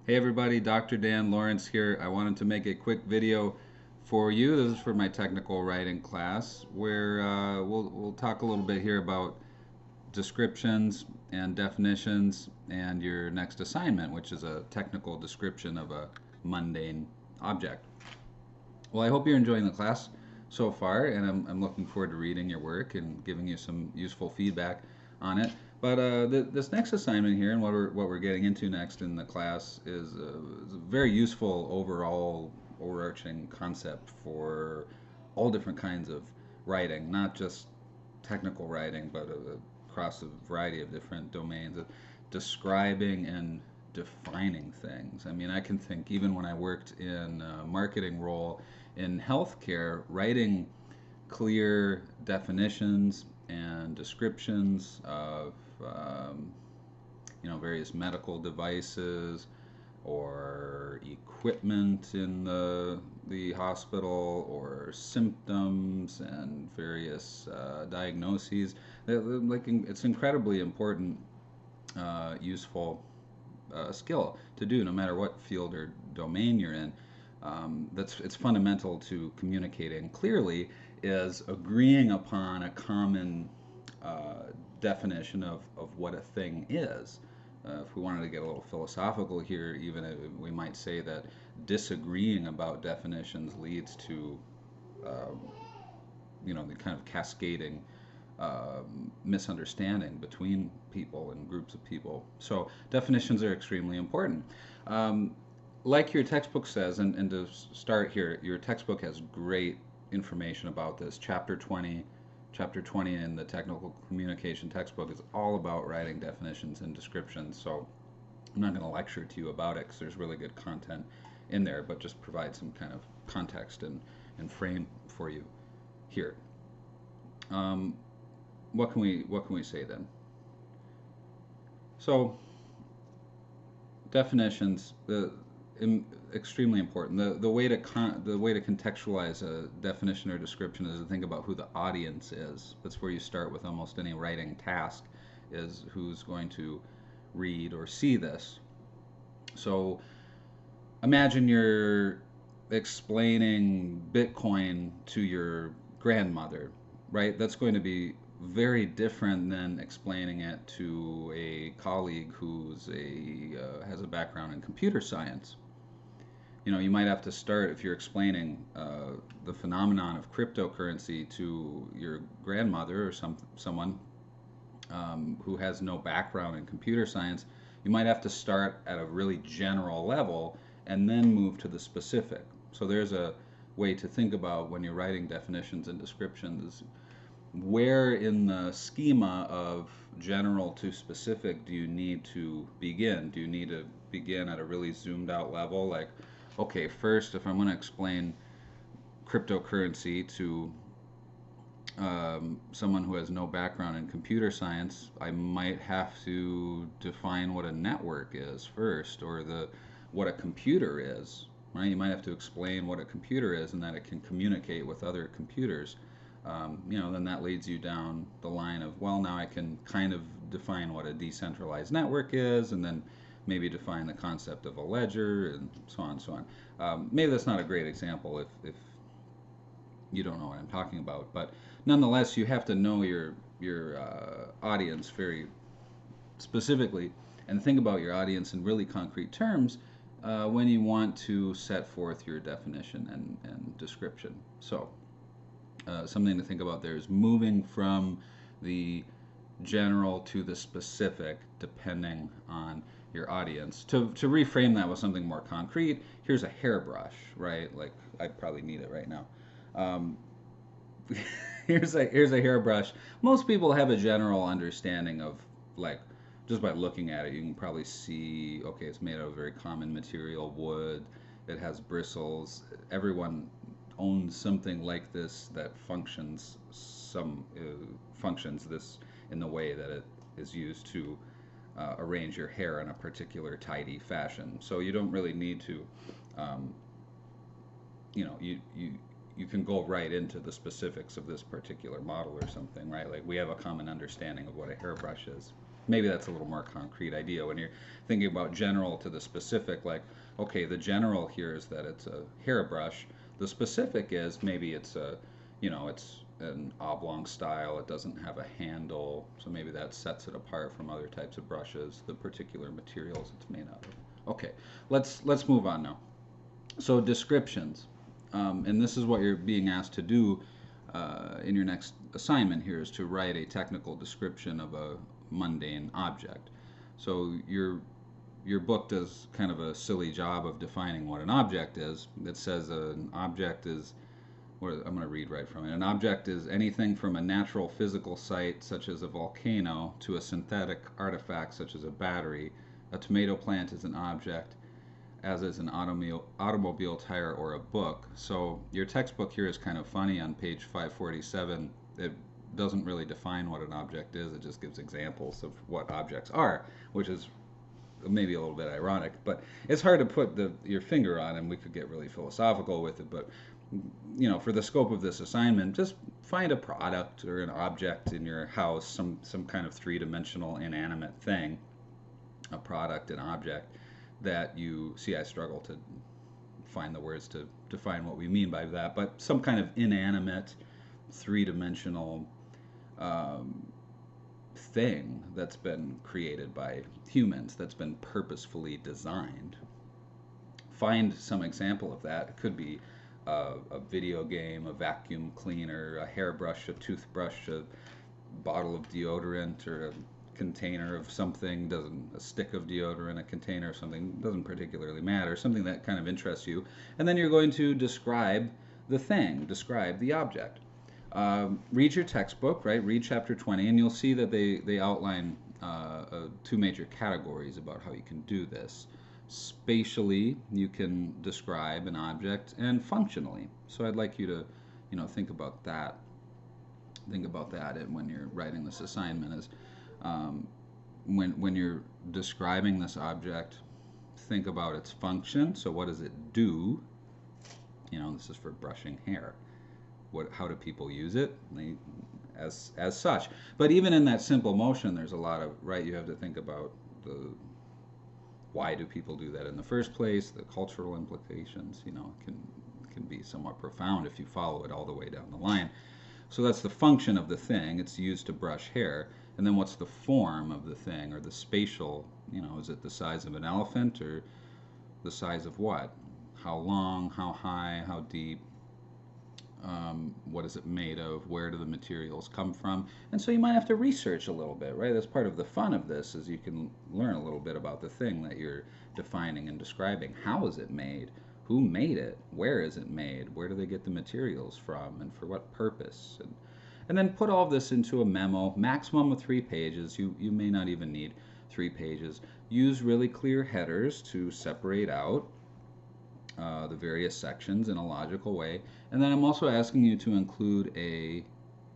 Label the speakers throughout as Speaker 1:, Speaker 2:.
Speaker 1: Hey everybody, Dr. Dan Lawrence here. I wanted to make a quick video for you. This is for my technical writing class where we'll talk a little bit here about descriptions and definitions and your next assignment, which is a technical description of a mundane object. Well, I hope you're enjoying the class so far, and I'm looking forward to reading your work and giving you some useful feedback on it. But this next assignment here, and what we're getting into next in the class, is a very useful overall overarching concept for all different kinds of writing, not just technical writing, but across a variety of different domains, describing and defining things. I mean, I can think even when I worked in a marketing role in healthcare, writing clear definitions and descriptions of various medical devices or equipment in the hospital or symptoms and various diagnoses. It's incredibly important, useful skill to do no matter what field or domain you're in. It's fundamental to communicating clearly is agreeing upon a common definition of what a thing is. If we wanted to get a little philosophical here, even we might say that disagreeing about definitions leads to um, the kind of cascading misunderstanding between people and groups of people. So definitions are extremely important. Um, like your textbook says, and to start here, your textbook has great information about this. Chapter 20 in the technical communication textbook is all about writing definitions and descriptions. So I'm not going to lecture to you about it because there's really good content in there, but just provide some kind of context and frame for you here. Um, what can we say then? So definitions, extremely important. The way to contextualize a definition or description is to think about who the audience is. That's where you start with almost any writing task, is who's going to read or see this. So imagine you're explaining Bitcoin to your grandmother, right? That's going to be very different than explaining it to a colleague who's has a background in computer science. You might have to start, if you're explaining the phenomenon of cryptocurrency to your grandmother or someone who has no background in computer science. You might have to start at a really general level and then move to the specific. So there's a way to think about when you're writing definitions and descriptions: where in the schema of general to specific do you need to begin? Do you need to begin at a really zoomed out level, like, okay, first, if I'm going to explain cryptocurrency to someone who has no background in computer science, I might have to define what a network is first, or what a computer is. Right? You might have to explain what a computer is and that it can communicate with other computers. Then that leads you down the line of, well, now I can kind of define what a decentralized network is, and then maybe define the concept of a ledger, and so on and so on. Maybe that's not a great example if you don't know what I'm talking about, but nonetheless, you have to know your audience very specifically, and think about your audience in really concrete terms when you want to set forth your definition and description. So something to think about there is moving from the general to the specific depending on your audience. To reframe that with something more concrete, here's a hairbrush, right? Like, I probably need it right now. Um, here's a hairbrush. Most people have a general understanding of, like, just by looking at it, you can probably see, okay, it's made out of a very common material, wood. It has bristles. Everyone owns something like this that functions this in the way that it is used to arrange your hair in a particular tidy fashion. So you don't really need to, um, you can go right into the specifics of this particular model or something, right? Like, we have a common understanding of what a hairbrush is. maybe that's a little more concrete idea when you're thinking about general to the specific. Like, okay, the general here is that it's a hairbrush. The specific is maybe it's a, it's an oblong style. It doesn't have a handle, so maybe that sets it apart from other types of brushes. The particular materials it's made out of. Okay, let's move on now. So descriptions, and this is what you're being asked to do in your next assignment here is to write a technical description of a mundane object. So your book does kind of a silly job of defining what an object is. It says an object is, I'm going to read right from it. An object is anything from a natural physical site, such as a volcano, to a synthetic artifact, such as a battery. A tomato plant is an object, as is an automobile tire or a book. So your textbook here is kind of funny on page 547. It doesn't really define what an object is. It just gives examples of what objects are, which is maybe a little bit ironic, but it's hard to put your finger on, and we could get really philosophical with it. But for the scope of this assignment, just find a product or an object in your house, some kind of three-dimensional inanimate thing, a product, an object that you see. I struggle to find the words to define what we mean by that, but some kind of inanimate, three-dimensional thing that's been created by humans, that's been purposefully designed. Find some example of that. It could be a video game, a vacuum cleaner, a hairbrush, a toothbrush, a bottle of deodorant, or a container of something. A stick of deodorant, a container of something, doesn't particularly matter. Something that kind of interests you. And then you're going to describe the thing, describe the object. Read your textbook, right? Read chapter 20, and you'll see that they outline two major categories about how you can do this. Spatially, you can describe an object, and functionally. So I'd like you to, think about that. Think about that when you're writing this assignment. Is when you're describing this object, think about its function. So what does it do? This is for brushing hair. How do people use it? As such. But even in that simple motion, there's a lot of, right, you have to think about why do people do that in the first place, the cultural implications, can be somewhat profound if you follow it all the way down the line. So that's the function of the thing. It's used to brush hair. And then what's the form of the thing, or the spatial, is it the size of an elephant, or the size of what? How long, how high, how deep? What is it made of? Where do the materials come from? And so you might have to research a little bit, right? That's part of the fun of this, is you can learn a little bit about the thing that you're defining and describing. How is it made? Who made it? Where is it made? Where do they get the materials from, and for what purpose? And then put all of this into a memo, maximum of 3 pages. You may not even need 3 pages. Use really clear headers to separate out the various sections in a logical way. And then I'm also asking you to include a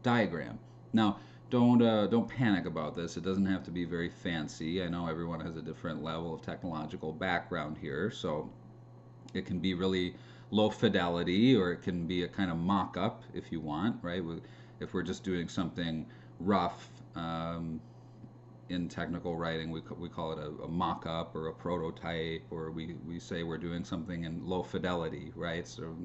Speaker 1: diagram. Now, don't panic about this. It doesn't have to be very fancy. I know everyone has a different level of technological background here, so it can be really low fidelity, or it can be a kind of mock-up if you want, right? If we're just doing something rough, in technical writing, we call it a mock-up or a prototype, or we say we're doing something in low fidelity, right? So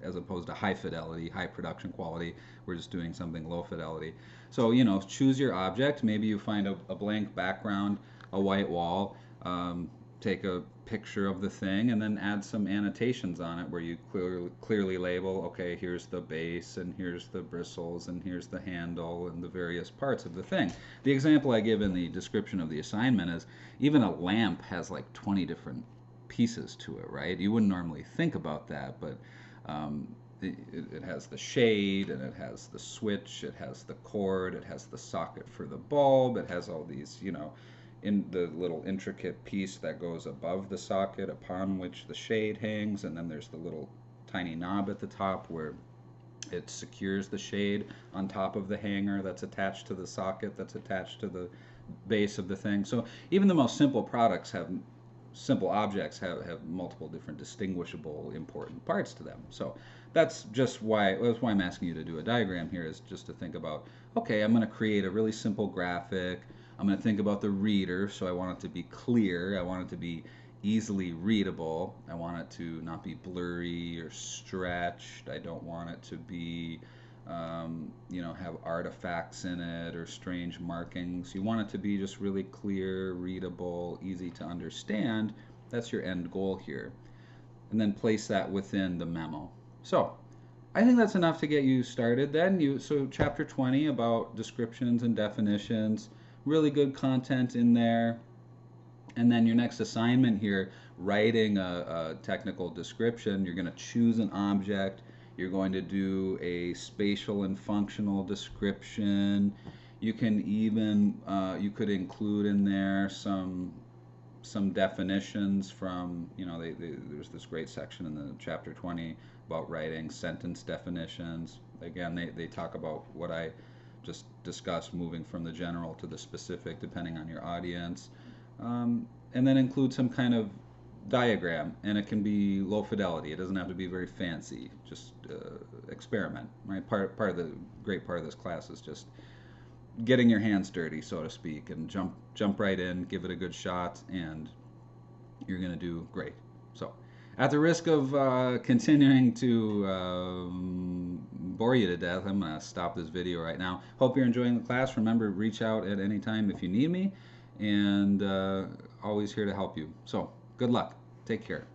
Speaker 1: as opposed to high fidelity, high production quality, we're just doing something low fidelity. So, choose your object. Maybe you find a blank background, a white wall, take a picture of the thing, and then add some annotations on it where you clearly label, okay, here's the base, and here's the bristles, and here's the handle, and the various parts of the thing. The example I give in the description of the assignment is even a lamp has like 20 different pieces to it, right? You wouldn't normally think about that, but it has the shade, and it has the switch, it has the cord, it has the socket for the bulb, it has all these, in the little intricate piece that goes above the socket upon which the shade hangs, and then there's the little tiny knob at the top where it secures the shade on top of the hanger that's attached to the socket that's attached to the base of the thing. So even the most simple objects have multiple different distinguishable important parts to them. So that's why I'm asking you to do a diagram here, is just to think about, okay, I'm going to create a really simple graphic. I'm going to think about the reader, so I want it to be clear. I want it to be easily readable. I want it to not be blurry or stretched. I don't want it to be, have artifacts in it or strange markings. You want it to be just really clear, readable, easy to understand. That's your end goal here. And then place that within the memo. So I think that's enough to get you started. So chapter 20 about descriptions and definitions, really good content in there. And then your next assignment here, writing a technical description, you're going to choose an object. You're going to do a spatial and functional description. You can even, you could include in there some definitions from, there's this great section in the chapter 20 about writing sentence definitions. Again, they talk about what I just discussed, moving from the general to the specific depending on your audience. And then include some kind of diagram, and it can be low fidelity. It doesn't have to be very fancy. Just experiment, right? Part of the great part of this class is just getting your hands dirty, so to speak, and jump right in, give it a good shot, and you're going to do great. So, at the risk of continuing to bore you to death, I'm going to stop this video right now. Hope you're enjoying the class. Remember, reach out at any time if you need me, and always here to help you. So, good luck. Take care.